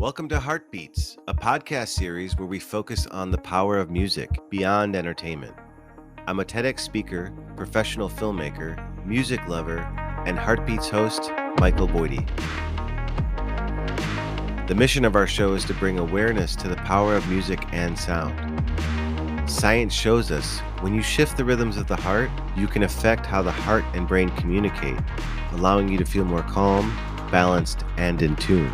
Welcome to Heartbeats, a podcast series where we focus on the power of music beyond entertainment. I'm a TEDx speaker, professional filmmaker, music lover, and Heartbeats host, Michael Boydie. The mission of our show is to bring awareness to the power of music and sound. Science shows us when you shift the rhythms of the heart, you can affect how the heart and brain communicate, allowing you to feel more calm, balanced, and in tune.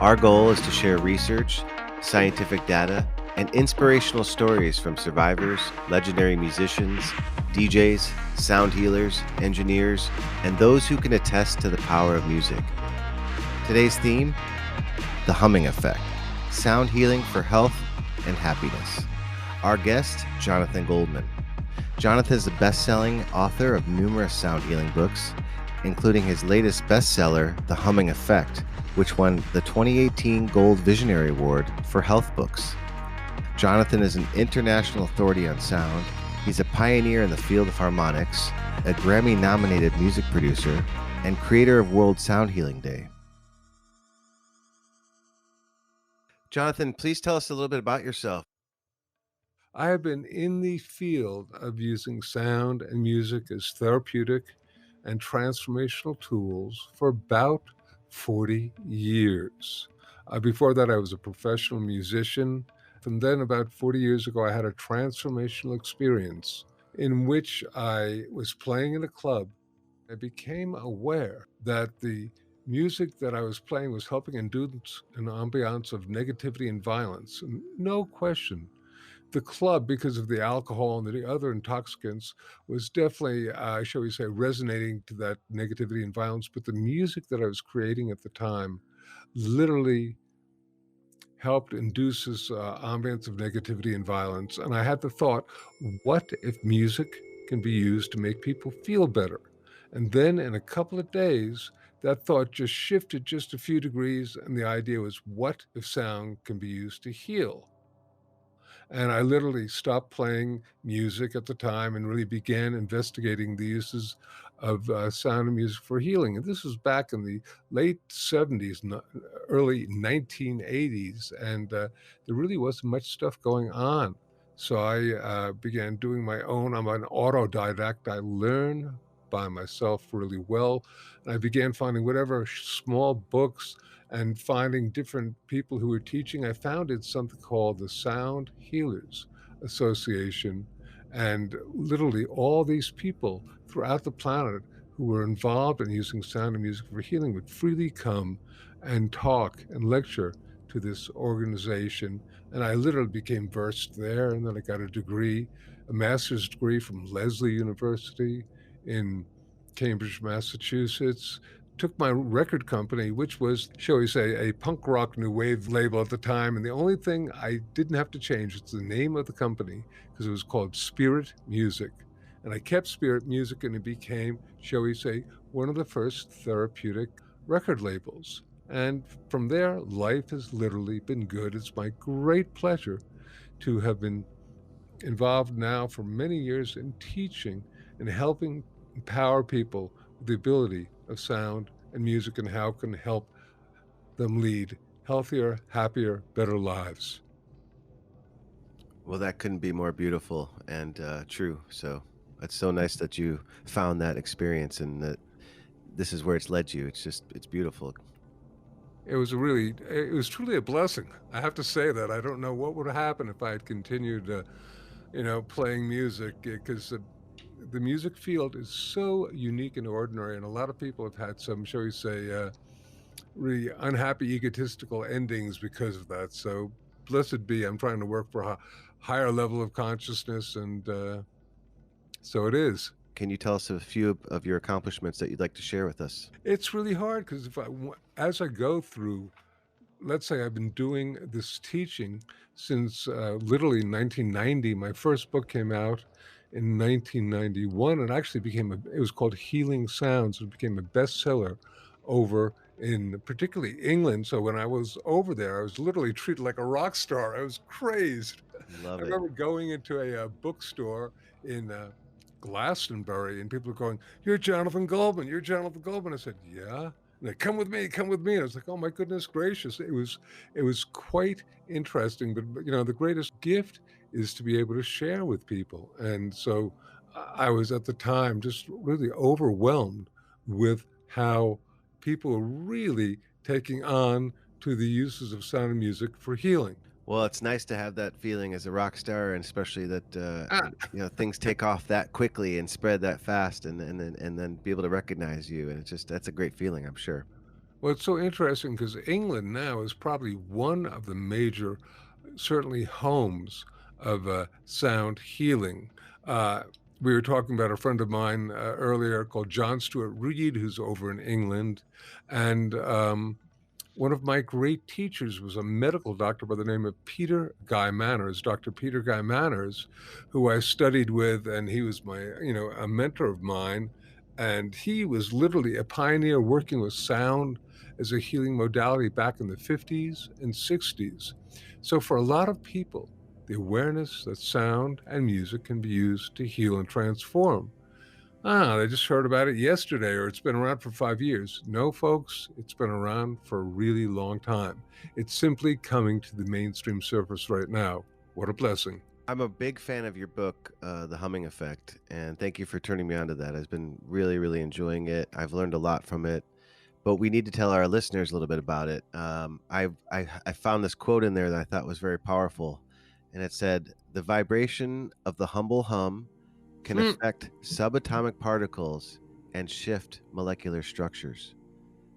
Our goal is to share research, scientific data, and inspirational stories from survivors, legendary musicians, DJs, sound healers, engineers, and those who can attest to the power of music. Today's theme, the humming effect, sound healing for health and happiness. Our guest, Jonathan Goldman. Jonathan is a best-selling author of numerous sound healing books, including his latest bestseller, The Humming Effect, which won the 2018 Gold Visionary Award for Health Books. Jonathan is an international authority on sound. He's a pioneer in the field of harmonics, a Grammy-nominated music producer, and creator of World Sound Healing Day. Jonathan, please tell us a little bit about yourself. I have been in the field of using sound and music as therapeutic and transformational tools for about 40 years. Before that, I was a professional musician. And then about 40 years ago, I had a transformational experience in which I was playing in a club. I became aware that the music that I was playing was helping induce an ambiance of negativity and violence. And no question, the club, because of the alcohol and the other intoxicants, was definitely, shall we say, resonating to that negativity and violence. But the music that I was creating at the time literally helped induce this ambience of negativity and violence. And I had the thought, what if music can be used to make people feel better? And then in a couple of days, that thought just shifted just a few degrees. And the idea was, what if sound can be used to heal? And I literally stopped playing music at the time and really began investigating the uses of sound and music for healing. And this was back in the late 70s, early 1980s, and there really wasn't much stuff going on. So I began doing my own. I'm an autodidact. I learn by myself really well. And I began finding whatever small books and finding different people who were teaching. I founded something called the Sound Healers Association. And literally all these people throughout the planet who were involved in using sound and music for healing would freely come and talk and lecture to this organization. And I literally became versed there. And then I got a degree, a master's degree from Lesley University in Cambridge, Massachusetts. Took my record company, which was, shall we say, a punk rock new wave label at the time. And the only thing I didn't have to change, it's the name of the company, because it was called Spirit Music. And I kept Spirit Music, and it became, shall we say, one of the first therapeutic record labels. And from there, life has literally been good. It's my great pleasure to have been involved now for many years in teaching and helping empower people with the ability of sound and music and how it can help them lead healthier, happier, better lives. Well, that couldn't be more beautiful and true. So it's so nice that you found that experience and that this is where it's led you. It's beautiful. It was truly a blessing. I have to say that. I don't know what would have happened if I had continued, playing music, because the music field is so unique and ordinary, and a lot of people have had some, shall we say, really unhappy, egotistical endings because of that. So blessed be, I'm trying to work for a higher level of consciousness, and so it is. Can you tell us a few of your accomplishments that you'd like to share with us? It's really hard because as I go through, let's say I've been doing this teaching since literally 1990. My first book came out in 1991 and actually it was called Healing Sounds. It became a bestseller over in particularly England. So when I was over there, I was literally treated like a rock star. I was crazed. I Love it. remember going into a bookstore in Glastonbury, and people are going, "You're Jonathan Goldman. You're Jonathan Goldman." I said, "Yeah." Like, come with me." I was like, "Oh my goodness gracious." It was quite interesting, but, the greatest gift is to be able to share with people, and so I was at the time just really overwhelmed with how people are really taking on to the uses of sound and music for healing. Well, it's nice to have that feeling as a rock star, and especially that, Ah, things take off that quickly and spread that fast and then be able to recognize you, and it's just that's a great feeling, I'm sure. well, it's so interesting because England now is probably one of the major, certainly homes of, sound healing. Uh, we were talking about a friend of mine, earlier called John Stuart Reid, who's over in England, and, one of my great teachers was a medical doctor by the name of Peter Guy Manners, Dr. Peter Guy Manners, who I studied with, and he was a mentor of mine. And he was literally a pioneer working with sound as a healing modality back in the 50s and 60s. So, for a lot of people, the awareness that sound and music can be used to heal and transform. Ah, they just heard about it yesterday, or it's been around for 5 years. No, folks, it's been around for a really long time. It's simply coming to the mainstream surface right now. What a blessing. I'm a big fan of your book, The Humming Effect, and thank you for turning me on to that. I've been really, really enjoying it. I've learned a lot from it, but we need to tell our listeners a little bit about it. I found this quote in there that I thought was very powerful, and it said, "The vibration of the humble hum can Hmm. affect subatomic particles and shift molecular structures."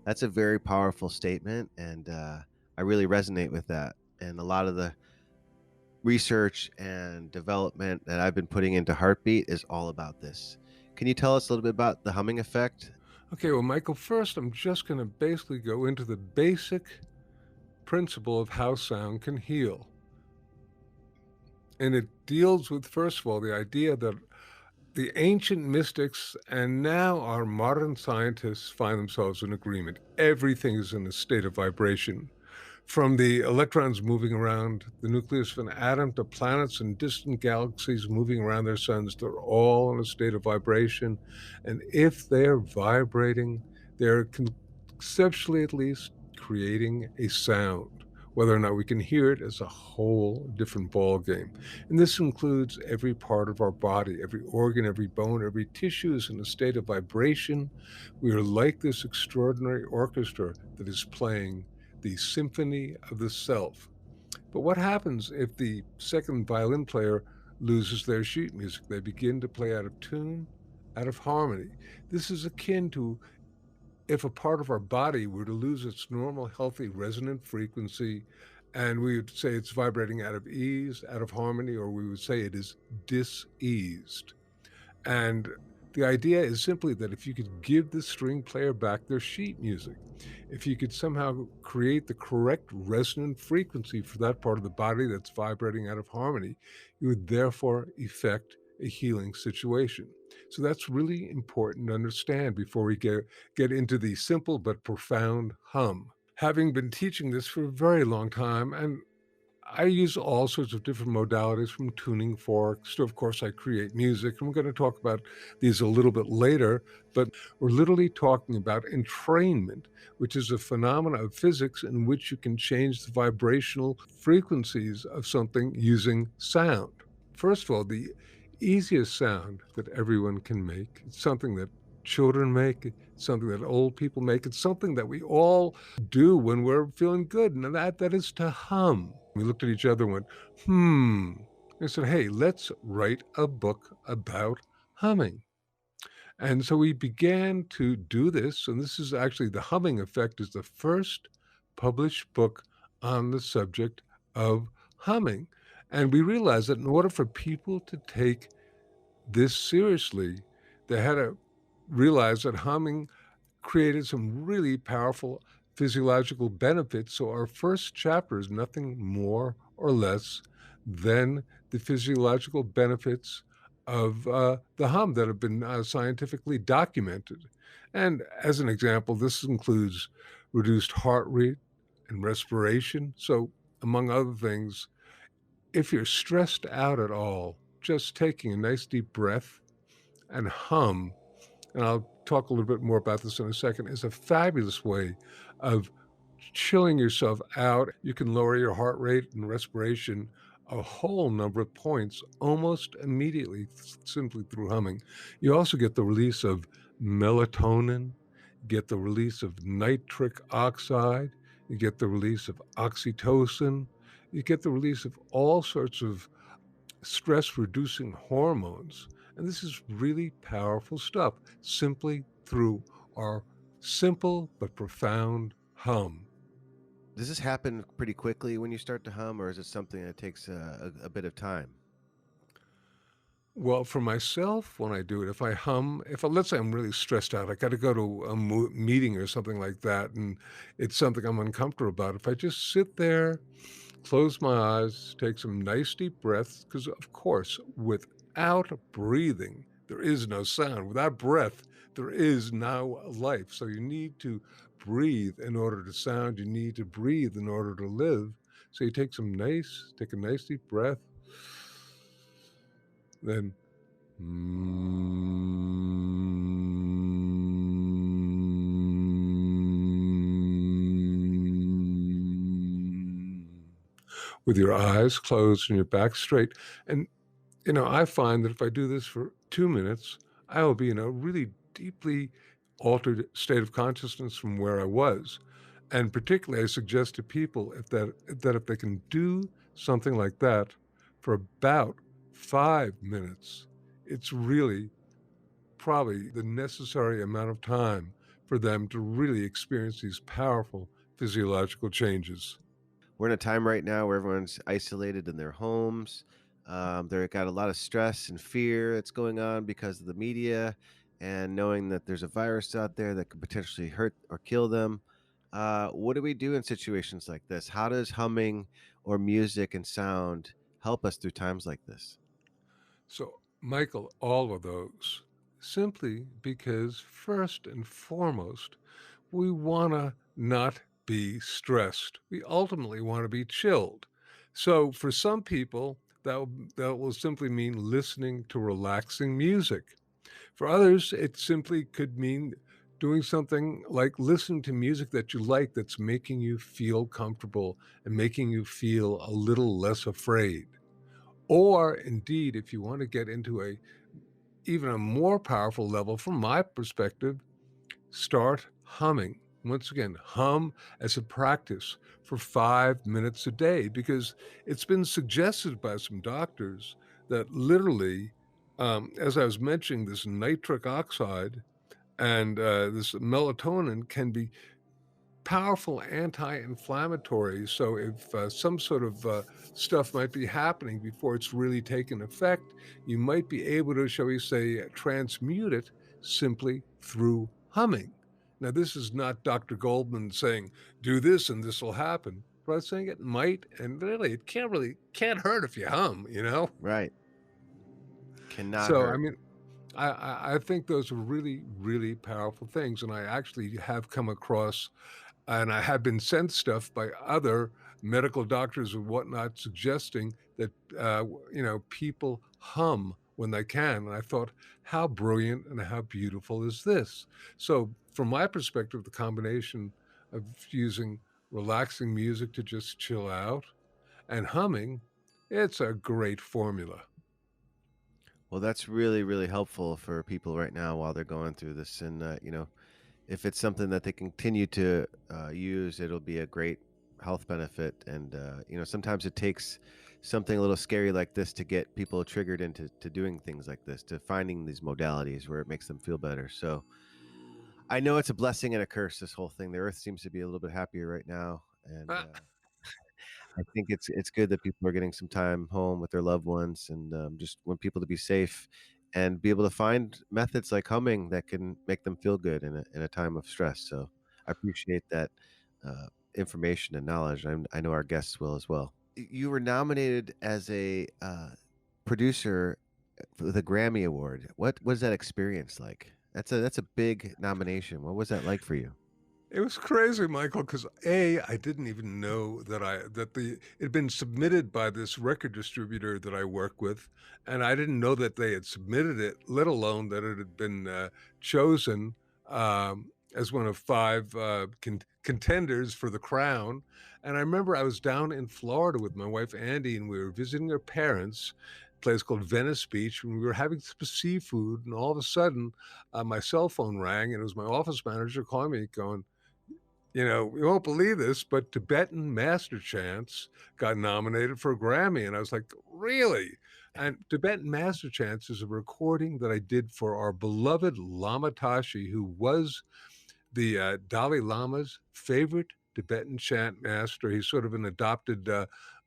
That's a very powerful statement, and I really resonate with that. And a lot of the research and development that I've been putting into Heartbeat is all about this. Can you tell us a little bit about the humming effect? Okay, well, Michael, first, I'm just going to basically go into the basic principle of how sound can heal. And it deals with, first of all, the idea that the ancient mystics and now our modern scientists find themselves in agreement. Everything is in a state of vibration. From the electrons moving around the nucleus of an atom to planets and distant galaxies moving around their suns, they're all in a state of vibration. And if they're vibrating, they're conceptually at least creating a sound. Whether or not we can hear it is a whole different ballgame. And this includes every part of our body, every organ, every bone, every tissue is in a state of vibration. We are like this extraordinary orchestra that is playing the symphony of the self. But what happens if the second violin player loses their sheet music? They begin to play out of tune, out of harmony. This is akin to if a part of our body were to lose its normal, healthy resonant frequency, and we would say it's vibrating out of ease, out of harmony, or we would say it is diseased. And the idea is simply that if you could give the string player back their sheet music, if you could somehow create the correct resonant frequency for that part of the body that's vibrating out of harmony, you would therefore effect a healing situation. So that's really important to understand before we get into the simple but profound hum. Having been teaching this for a very long time, and I use all sorts of different modalities from tuning forks to, of course, I create music. And we're going to talk about these a little bit later, but we're literally talking about entrainment, which is a phenomena of physics in which you can change the vibrational frequencies of something using sound. First of all, the easiest sound that everyone can make, it's something that children make, it's something that old people make, it's something that we all do when we're feeling good, and that is to hum. We looked at each other and went, "Hmm." I said, "Hey, let's write a book about humming." And so we began to do this, and this is actually The Humming Effect is the first published book on the subject of humming. And we realized that in order for people to take this seriously, they had to realize that humming created some really powerful physiological benefits. So our first chapter is nothing more or less than the physiological benefits of the hum that have been scientifically documented. And as an example, this includes reduced heart rate and respiration. So, among other things, if you're stressed out at all, just taking a nice deep breath and hum and I'll talk a little bit more about this in a second, is a fabulous way of chilling yourself out. You can lower your heart rate and respiration a whole number of points almost immediately simply through humming. You also get the release of melatonin, get the release of nitric oxide, you get the release of oxytocin, you get the release of all sorts of stress reducing hormones. And this is really powerful stuff simply through our simple but profound hum. Does this happen pretty quickly when you start to hum, or is it something that takes a bit of time? Well, for myself, when I do it, if I hum, let's say I'm really stressed out, I got to go to a meeting or something like that, and it's something I'm uncomfortable about. If I just sit there, close my eyes, take some nice deep breaths, because of course, without breathing, there is no sound. Without breath, there is no life. So you need to breathe in order to sound. You need to breathe in order to live. So you take a nice deep breath, then with your eyes closed and your back straight. And, I find that if I do this for 2 minutes, I will be in a really deeply altered state of consciousness from where I was. And particularly, I suggest to people that if they can do something like that for about 5 minutes, it's really probably the necessary amount of time for them to really experience these powerful physiological changes. We're in a time right now where everyone's isolated in their homes. They've got a lot of stress and fear that's going on because of the media, and knowing that there's a virus out there that could potentially hurt or kill them. What do we do in situations like this? How does humming or music and sound help us through times like this? So, Michael, all of those simply because, first and foremost, we want to not be stressed. We ultimately want to be chilled. So, for some people, that will simply mean listening to relaxing music. For others, it simply could mean doing something like listening to music that you like that's making you feel comfortable and making you feel a little less afraid. Or indeed, if you want to get into a even a more powerful level from my perspective, start humming. Once again, hum as a practice for 5 minutes a day because it's been suggested by some doctors that literally, as I was mentioning, this nitric oxide and this melatonin can be powerful anti-inflammatory. So if some sort of stuff might be happening before it's really taken effect, you might be able to, shall we say, transmute it simply through humming. Now, this is not Dr. Goldman saying, do this and this will happen. But I'm saying it might, and really, it can't hurt if you hum. Right. Cannot So, I hurt. mean, I think those are really, really powerful things. And I actually have come across and I have been sent stuff by other medical doctors and whatnot suggesting that people hum when they can. And I thought, how brilliant and how beautiful is this? So, from my perspective, the combination of using relaxing music to just chill out and humming, it's a great formula. Well, that's really, really helpful for people right now while they're going through this. And, if it's something that they continue to use, it'll be a great health benefit. And, sometimes it takes something a little scary like this to get people triggered into doing things like this, to finding these modalities where it makes them feel better. So I know it's a blessing and a curse, this whole thing. The earth seems to be a little bit happier right now. And, I think it's good that people are getting some time home with their loved ones, and just want people to be safe and be able to find methods like humming that can make them feel good in a time of stress. So I appreciate that information and knowledge. I know our guests will as well. You were nominated as a producer for the Grammy Award. What was that experience like? That's a big nomination. What was that like for you? It was crazy, Michael, because A, I didn't even know that it'd been submitted by this record distributor that I work with, and I didn't know that they had submitted it, let alone that it had been chosen as one of five contenders for the crown. And I remember I was down in Florida with my wife Andy, and we were visiting her parents, a place called Venice Beach, and we were having some seafood, and all of a sudden, my cell phone rang, and it was my office manager calling me, going, you won't believe this, but Tibetan Master Chants got nominated for a Grammy. And I was like, really? And Tibetan Master Chants is a recording that I did for our beloved Lama Tashi, who was the Dalai Lama's favorite Tibetan chant master. He's sort of an adopted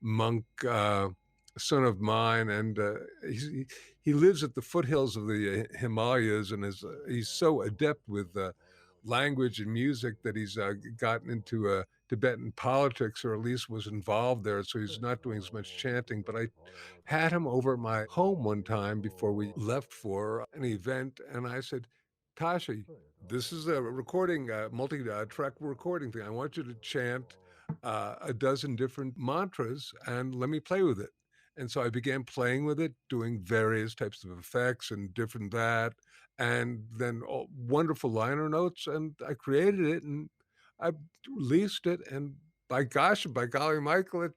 monk, son of mine, and he lives at the foothills of the Himalayas, and he's so adept with language and music that he's gotten into Tibetan politics, or at least was involved there. So he's not doing as much chanting. But I had him over at my home one time before we left for an event, and I said, Tashi, this is a recording, multi-track recording thing. I want you to chant a dozen different mantras and let me play with it. And so I began playing with it, doing various types of effects and different that, and then wonderful liner notes. And I created it and I released it. And by gosh, by golly, Michael,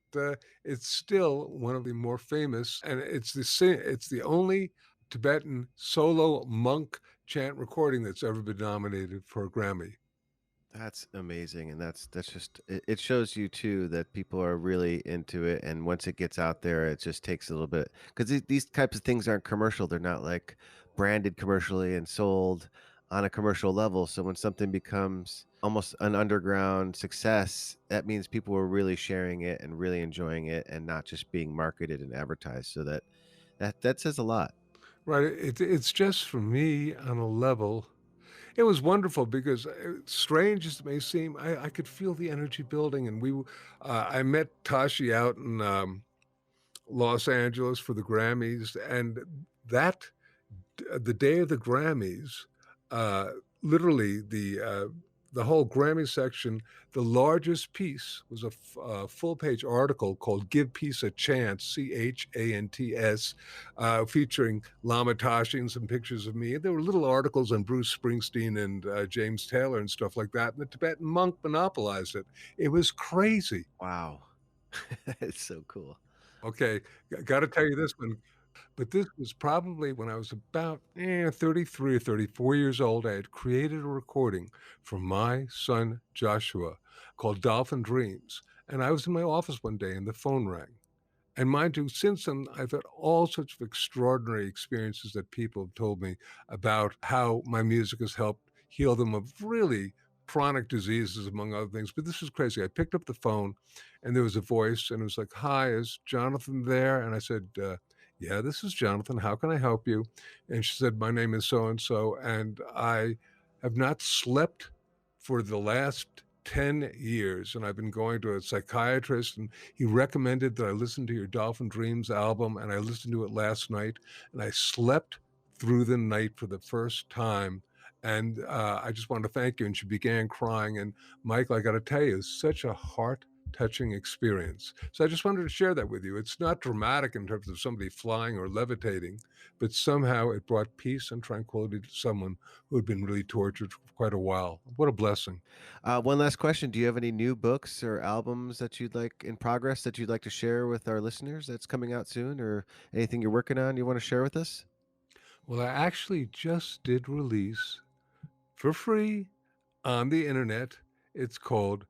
it's still one of the more famous, and it's the only Tibetan solo monk chant recording that's ever been nominated for a Grammy. That's amazing, and that's just it shows you too that people are really into it, and once it gets out there, it just takes a little bit because these types of things aren't commercial. They're not like branded commercially and sold on a commercial level. So when something becomes almost an underground success, that means people are really sharing it and really enjoying it, and not just being marketed and advertised. So that says a lot. Right. It's just for me on a level. It was wonderful because, strange as it may seem, I could feel the energy building. And I met Tashi out in Los Angeles for the Grammys. And the day of the Grammys, uh, literally the whole Grammy section, the largest piece was a full page article called "Give Peace a Chance," CHANTS, featuring Lama Tashi and some pictures of me. There were little articles on Bruce Springsteen and James Taylor and stuff like that. And the Tibetan monk monopolized it. It was crazy. Wow, it's so cool. Okay, got to tell you this one. But this was probably when I was about 33 or 34 years old. I had created a recording for my son Joshua called Dolphin Dreams. And I was in my office one day and the phone rang. And mind you, since then, I've had all sorts of extraordinary experiences that people have told me about how my music has helped heal them of really chronic diseases, among other things. But this was crazy. I picked up the phone and there was a voice and it was like, "Hi, is Jonathan there?" And I said, "Yeah, this is Jonathan. How can I help you?" And she said, "My name is so and so, and I have not slept for the last 10 years. And I've been going to a psychiatrist, and he recommended that I listen to your Dolphin Dreams album. And I listened to it last night, and I slept through the night for the first time. And I just wanted to thank you." And she began crying. And Michael, I got to tell you, it's such a heart touching experience. So I just wanted to share that with you. It's not dramatic in terms of somebody flying or levitating, but somehow it brought peace and tranquility to someone who had been really tortured for quite a while. What a blessing. One last question. Do you have any new books or albums that you'd like in progress that you'd like to share with our listeners that's coming out soon, or anything you're working on you want to share with us? Well, I actually just did release for free on the internet. It's called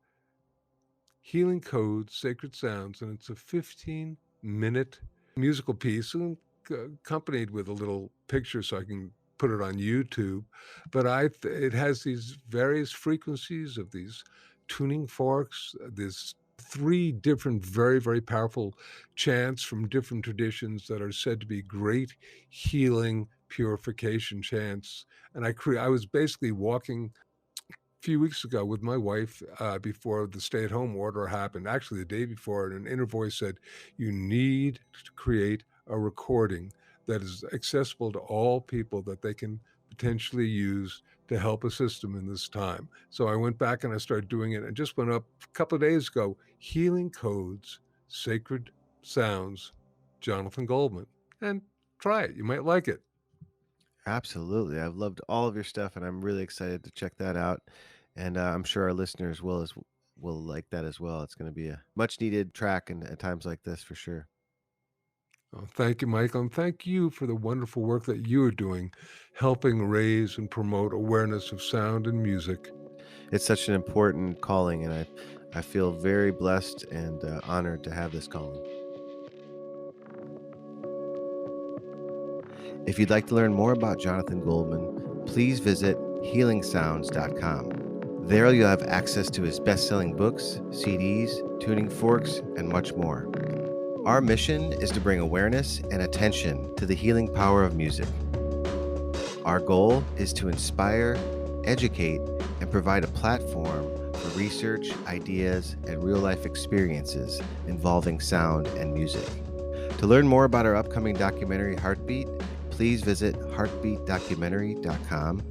Healing Codes, Sacred Sounds, and it's a 15-minute musical piece and accompanied with a little picture so I can put it on YouTube. But it has these various frequencies of these tuning forks, there's three different very, very powerful chants from different traditions that are said to be great healing purification chants. And I was basically walking few weeks ago with my wife before the stay-at-home order happened, actually the day before, and an inner voice said, "You need to create a recording that is accessible to all people that they can potentially use to help assist him in this time. So I went back and I started doing it and just went up a couple of days ago. Healing Codes, Sacred Sounds, Jonathan Goldman. And try it. You might like it. Absolutely. I've loved all of your stuff, and I'm really excited to check that out. And I'm sure our listeners will like that as well. It's going to be a much needed track and at times like this for sure. Oh, thank you, Michael. And thank you for the wonderful work that you are doing, helping raise and promote awareness of sound and music. It's such an important calling, and I feel very blessed and honored to have this calling. If you'd like to learn more about Jonathan Goldman, please visit healingsounds.com. There you'll have access to his best-selling books, CDs, tuning forks, and much more. Our mission is to bring awareness and attention to the healing power of music. Our goal is to inspire, educate, and provide a platform for research, ideas, and real-life experiences involving sound and music. To learn more about our upcoming documentary, Heartbeat, please visit heartbeatdocumentary.com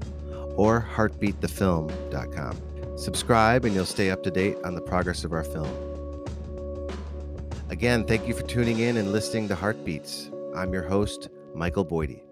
or heartbeatthefilm.com. Subscribe and you'll stay up to date on the progress of our film. Again, thank you for tuning in and listening to Heartbeats. I'm your host, Michael Boydie.